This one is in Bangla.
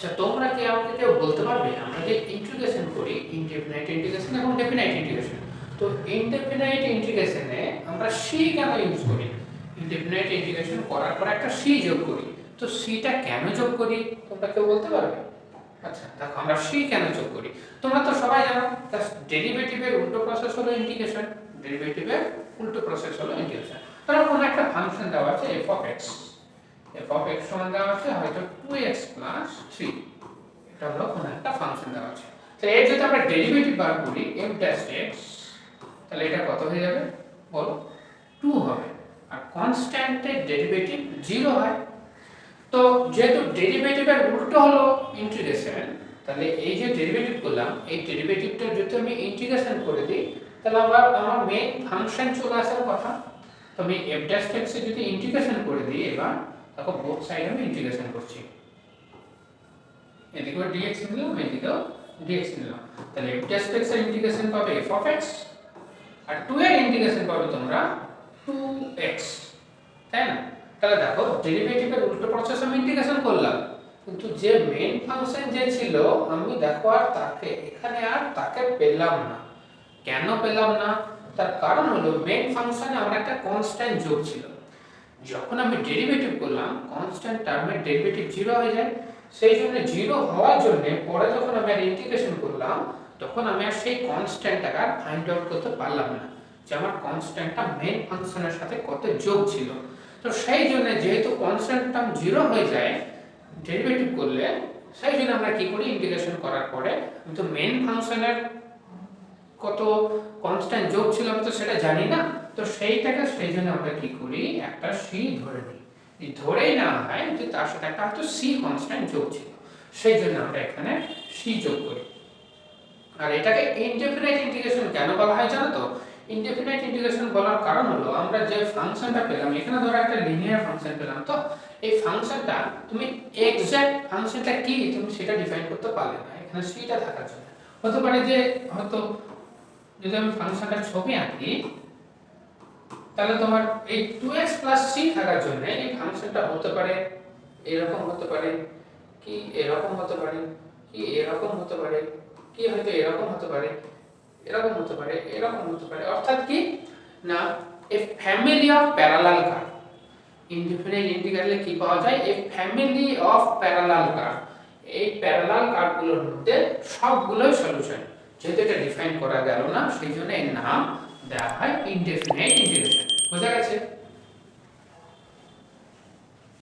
আচ্ছা, তোমরা কি আমাকে কেউ বলতে পারবে আমরা যে ইন্টিগ্রেশন করি ইনডেফিনাইট ইন্টিগ্রেশন এবং ডেফিনাইট ইন্টিগ্রেশন, তো ইনডেফিনাইট ইন্টিগ্রেশনে আমরা সি কেন ইউজ করি? ইনডেফিনাইট ইন্টিগ্রেশন করার পর একটা সি যোগ করি, তো সিটা কেন যোগ করি তোমরা কেউ বলতে পারবে? আচ্ছা দেখো, আমরা সি কেন যোগ করি তোমরা তো সবাই জানো, ডেরিভেটিভের উল্টো প্রসেস হলো ইন্টিগ্রেশন। ডেরিভেটিভের উল্টো প্রসেস হলো ইন্টিগ্রেশন। ধরো কোনো একটা ফাংশন দেওয়া আছে f of x, f of x সমান দেওয়া আছে হয়তো 2x plus 3, এটা হলো কোনো একটা ফাংশন দেওয়া আছে। তো এর যদি আমরা ডেরিভেটিভ বার করি f dash x, তাহলে এটা কত হয়ে যাবে বলো? 2 হবে। আর কনস্ট্যান্টের ডেরিভেটিভ 0 হয়। তো যেহেতু ডেরিভেটিভের উল্টো হলো ইন্টিগ্রেশন, তাহলে এই যে ডেরিভেটিভ করলাম এই ডেরিভেটিভটা যদি আমি ইন্টিগ্রেশন করে দিই, তাহলে আমার মেইন ফাংশন চলে আসার কথা। তো আমি f dash x এর যদি ইন্টিগ্রেশন করে দিই, এবার দেখো বোথ সাইড আমি ইন্টিগ্রেশন করছি, এদিকেও dx নিলাম এদিকেও dx নিলাম, তাহলে f dash x এর ইন্টিগ্রেশন পাবে f of x, আর 2 এর ইন্টিগ্রেশন পাবে তোমরা 2x, তাই না? তাহলে দেখো ডেরিভেটিভের উল্টো প্রসেস আমি ইন্টিগ্রেশন করলাম, কিন্তু যে মেইন ফাংশন যে ছিল আমি দেখো আর তাকে এখানে আর তাকে পেলাম না। কেন পেলাম না? তার কারণ হলো মেইন ফাংশনে আমার একটা কনস্ট্যান্ট যোগ ছিল। যখন আমি ডেরিভেটিভ করলাম কনস্ট্যান্ট টার্মের ডেরিভেটিভ 0 হয়ে যায়, সেই জন্য 0 হওয়ার জন্য পরে যখন আমি আর ইন্টিগ্রেশন করলাম তখন আমি আর সেই কনস্ট্যান্টটাকে আর ফাইন্ড আউট করতে পারলাম না যে আমার কনস্ট্যান্টটা মেইন ফাংশনের সাথে কত যোগ ছিল। তো সেই জন্য যেহেতু কনস্ট্যান্ট টার্ম 0 হয়ে যায় ডেরিভেটিভ করলে, সেই জন্য আমরা কি করি ইন্টিগ্রেশন করার পরে আমি তো মেইন ফাংশনের কত কনস্ট্যান্ট যোগ ছিল আমি তো সেটা জানি না, তো সেইটাকে সেই জন্য আমরা কি করি একটা সি ধরে নিই। এই ধরেই না হয় যে তার সাথে একটা হয়তো সি কনস্ট্যান্ট যোগ ছিল, সেই জন্য আমরা এখানে সি যোগ করি। আর এটাকে ইনডেফিনাইট ইন্টিগ্রেশন কেন বলা হয় জানো তো? ইনডেফিনাইট ইন্টিগ্রেশন বলার কারণ হলো আমরা যে ফাংশনটা পেলাম, এখানে ধরো একটা লিনিয়ার ফাংশন পেলাম, তো এই ফাংশনটা তুমি এক্সাক্ট ফাংশনটা কি তুমি সেটা ডিফাইন করতে পারলে না এখানে সিটা থাকার জন্য। হতে পারে যে হয়তো যদি আমি ফাংশনটার ছবি আঁকি, তাহলে তোমার এই 2x c থাকার জন্য এই ফাংশনটা হতে পারে এরকম, হতে পারে কি এরকম, হতে পারে কি এরকম, হতে পারে কি হয়তো এরকম, হতে পারে এরকম, হতে পারে এরকম, হতে পারে। অর্থাৎ কি না, এ family of parallel curve. Indefinite ইন্টিগ্রালে কি পাওয়া যায়? এ ফ্যামিলি অফ প্যারালাল কার্ভ। এই প্যারালাল কার্ভগুলোর মধ্যে সবগুলোই সলিউশন। যেহেতু এটা ডিফাইন করা গেল না সেই জন্য এর নাম দেওয়া হয় ইনডেফিনাইট ইন্টিগ্রেশন। বোঝা গেছে?